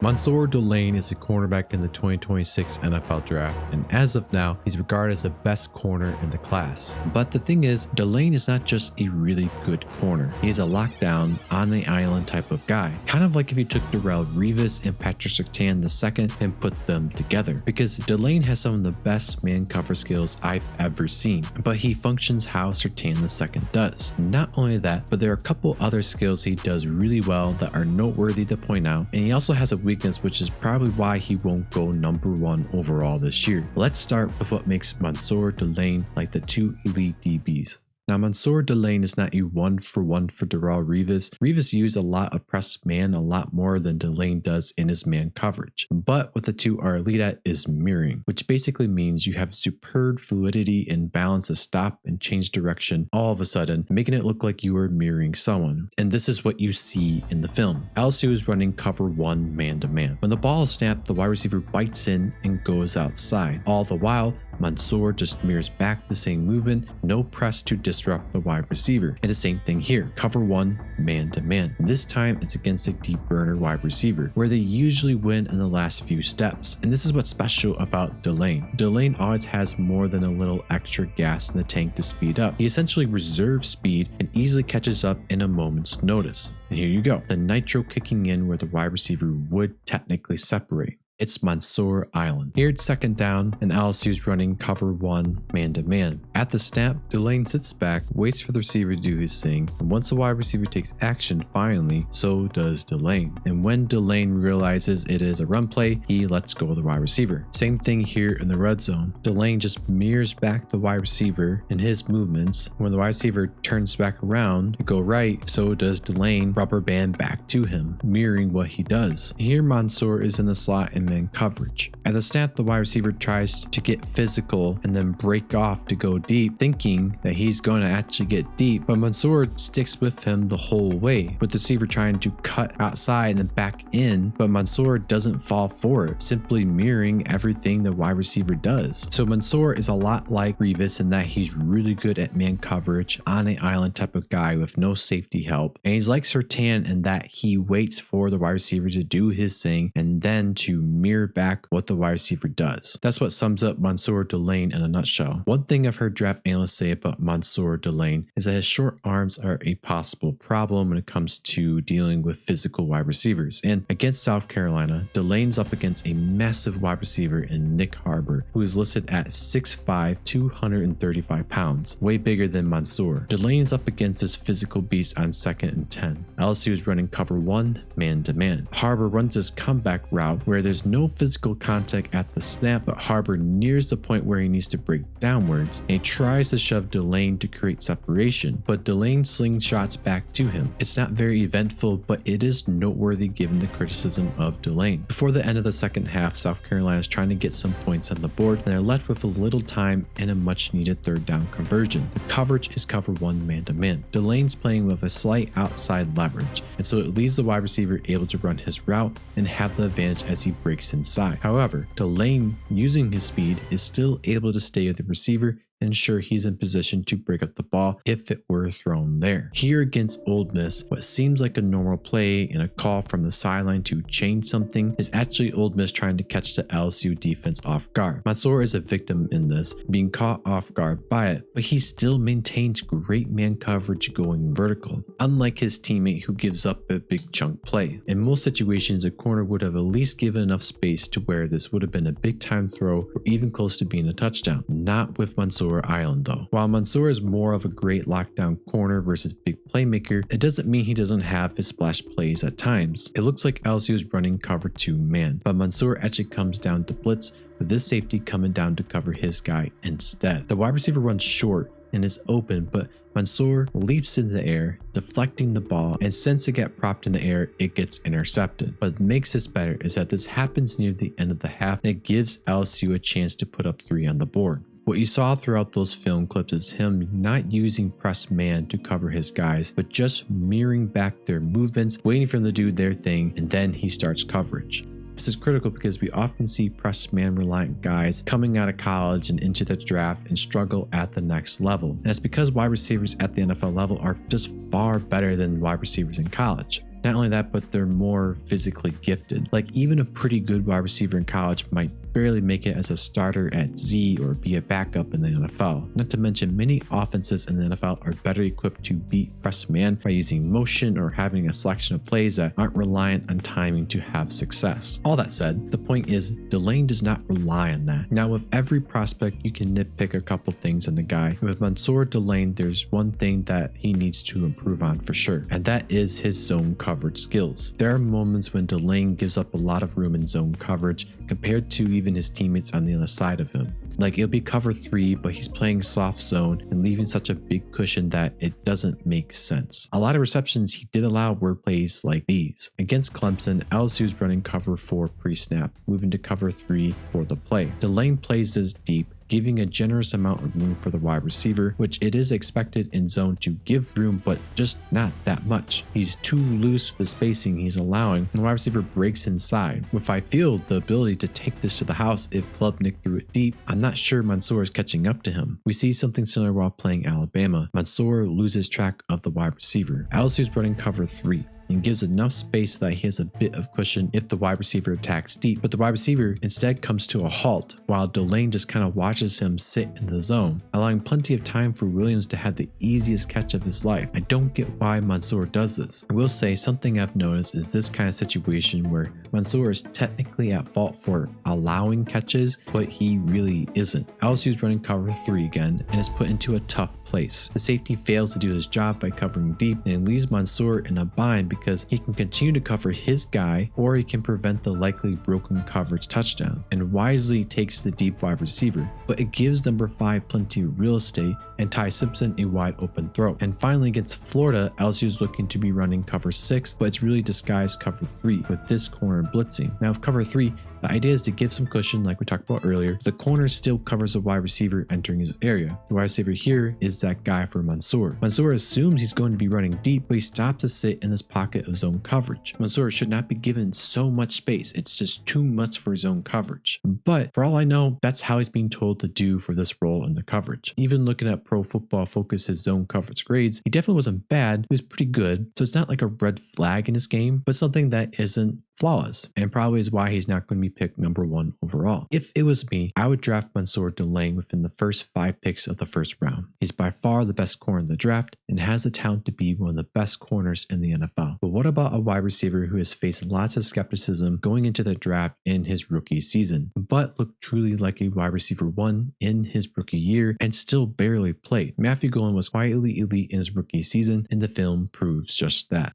Mansoor Delane is a cornerback in the 2026 NFL Draft, and as of now, he's regarded as the best corner in the class. But the thing is, Delane is not just a really good corner. He's a lockdown, on the island type of guy. Kind of like if you took Darrelle Revis and Patrick Surtain II and put them together. Because Delane has some of the best man cover skills I've ever seen, but he functions how Surtain II does. Not only that, but there are a couple other skills he does really well that are noteworthy to point out, and he also has a weakness, which is probably why he won't go #1 overall this year. Let's start with what makes Mansoor Delane like the two elite DBs. Now, Mansoor Delane is not a 1-for-1 for Darrelle Revis. Revis used a lot of press man, a lot more than Delane does in his man coverage. But what the two are elite at is mirroring, which basically means you have superb fluidity and balance to stop and change direction all of a sudden, making it look like you are mirroring someone. And this is what you see in the film. LSU is running cover 1 man-to-man. When the ball is snapped, the wide receiver bites in and goes outside. All the while, Mansoor just mirrors back the same movement, no press to disrupt the wide receiver. And the same thing here, cover 1 man-to-man. This time it's against a deep burner wide receiver, where they usually win in the last few steps. And this is what's special about Delane. Delane always has more than a little extra gas in the tank to speed up. He essentially reserves speed and easily catches up in a moment's notice. And here you go, the nitro kicking in where the wide receiver would technically separate. It's Mansoor Island. Here it's second down, and LSU's running cover 1 man-to-man. At the snap, Delane sits back, waits for the receiver to do his thing, and once the wide receiver takes action finally, so does Delane. And when Delane realizes it is a run play, he lets go of the wide receiver. Same thing here in the red zone. Delane just mirrors back the wide receiver in his movements. When the wide receiver turns back around to go right, so does Delane rubber band back to him, mirroring what he does. Here Mansoor is in the slot and man coverage. At the snap, the wide receiver tries to get physical and then break off to go deep, thinking that he's going to actually get deep, but Mansoor sticks with him the whole way, with the receiver trying to cut outside and then back in, but Mansoor doesn't fall for it, simply mirroring everything the wide receiver does. So Mansoor is a lot like Revis in that he's really good at man coverage, on an island type of guy with no safety help, and he's like Surtain in that he waits for the wide receiver to do his thing and then to mirror back what the wide receiver does. That's what sums up Mansoor Delane in a nutshell. One thing I've heard draft analysts say about Mansoor Delane is that his short arms are a possible problem when it comes to dealing with physical wide receivers. And against South Carolina, Delane's up against a massive wide receiver in Nick Harbor, who is listed at 6'5", 235 pounds, way bigger than Mansoor. Delane's up against this physical beast on 2nd and 10. LSU is running cover 1 man-to-man. Harbor runs this comeback route where there's no physical contact at the snap, but Harbor nears the point where he needs to break downwards, and he tries to shove Delane to create separation, but Delane slingshots back to him. It's not very eventful, but it is noteworthy given the criticism of Delane. Before the end of the second half, South Carolina is trying to get some points on the board, and they're left with a little time and a much needed third down conversion. The coverage is cover 1 man-to-man. Delane's playing with a slight outside leverage, and so it leaves the wide receiver able to run his route and have the advantage as he breaks inside. However, Delane, using his speed, is still able to stay with the receiver and ensure he's in position to break up the ball if it were thrown there. Here against Ole Miss, what seems like a normal play and a call from the sideline to change something is actually Ole Miss trying to catch the LSU defense off guard. Mansoor is a victim in this, being caught off guard by it, but he still maintains great man coverage going vertical, unlike his teammate who gives up a big chunk play. In most situations, a corner would have at least given enough space to where this would have been a big time throw or even close to being a touchdown. Not with Mansoor Island though. While Mansoor is more of a great lockdown corner versus big playmaker, it doesn't mean he doesn't have his splash plays at times. It looks like LSU is running cover 2 man, but Mansoor actually comes down to blitz, with this safety coming down to cover his guy instead. The wide receiver runs short and is open, but Mansoor leaps into the air, deflecting the ball, and since it got propped in the air, it gets intercepted. What makes this better is that this happens near the end of the half, and it gives LSU a chance to put up 3 on the board. What you saw throughout those film clips is him not using press man to cover his guys, but just mirroring back their movements, waiting for them to do their thing, and then he starts coverage. This is critical because we often see press man reliant guys coming out of college and into the draft and struggle at the next level. And it's because wide receivers at the NFL level are just far better than wide receivers in college. Not only that, but they're more physically gifted. Like even a pretty good wide receiver in college might barely make it as a starter at Z or be a backup in the NFL. Not to mention many offenses in the NFL are better equipped to beat press man by using motion or having a selection of plays that aren't reliant on timing to have success. All that said, the point is Delane does not rely on that. Now with every prospect you can nitpick a couple things in the guy. With Mansoor Delane, there's one thing that he needs to improve on for sure, and that is his zone coverage skills. There are moments when Delane gives up a lot of room in zone coverage compared to even his teammates on the other side of him. Like it'll be cover 3, but he's playing soft zone and leaving such a big cushion that it doesn't make sense. A lot of receptions he did allow were plays like these. Against Clemson, LSU was running cover 4 pre-snap, moving to cover 3 for the play. Delane plays this deep, giving a generous amount of room for the wide receiver, which it is expected in zone to give room, but just not that much. He's too loose with the spacing he's allowing, and the wide receiver breaks inside. With I feel the ability to take this to the house if Klubnik threw it deep, I'm not sure Mansoor is catching up to him. We see something similar while playing Alabama. Mansoor loses track of the wide receiver. LSU's running cover 3. And gives enough space so that he has a bit of cushion if the wide receiver attacks deep, but the wide receiver instead comes to a halt while Delane just kind of watches him sit in the zone, allowing plenty of time for Williams to have the easiest catch of his life. I don't get why Mansoor does this. I will say something I've noticed is this kind of situation where Mansoor is technically at fault for allowing catches, but he really isn't. LSU's running cover 3 again and is put into a tough place. The safety fails to do his job by covering deep and leaves Mansoor in a bind because he can continue to cover his guy or he can prevent the likely broken coverage touchdown, and wisely takes the deep wide receiver, but it gives number 5 plenty of real estate and Ty Simpson a wide open throw. And finally against Florida, LSU is looking to be running cover 6, but it's really disguised cover 3 with this corner blitzing. Now with cover 3, the idea is to give some cushion like we talked about earlier. The corner still covers a wide receiver entering his area. The wide receiver here is that guy for Mansoor. Mansoor assumes he's going to be running deep, but he stops to sit in this pocket of zone coverage. Mansoor should not be given so much space. It's just too much for zone coverage. But for all I know, that's how he's being told to do for this role in the coverage. Even looking at Pro Football Focus's zone coverage grades, he definitely wasn't bad. He was pretty good. So it's not like a red flag in his game, but something that isn't flawless, and probably is why he's not going to be picked number 1 overall. If it was me, I would draft Mansoor Delane within the first 5 picks of the first round. He's by far the best corner in the draft and has the talent to be one of the best corners in the NFL. But what about a wide receiver who has faced lots of skepticism going into the draft in his rookie season, but looked truly like a wide receiver 1 in his rookie year and still barely played? Matthew Golden was quietly elite in his rookie season, and the film proves just that.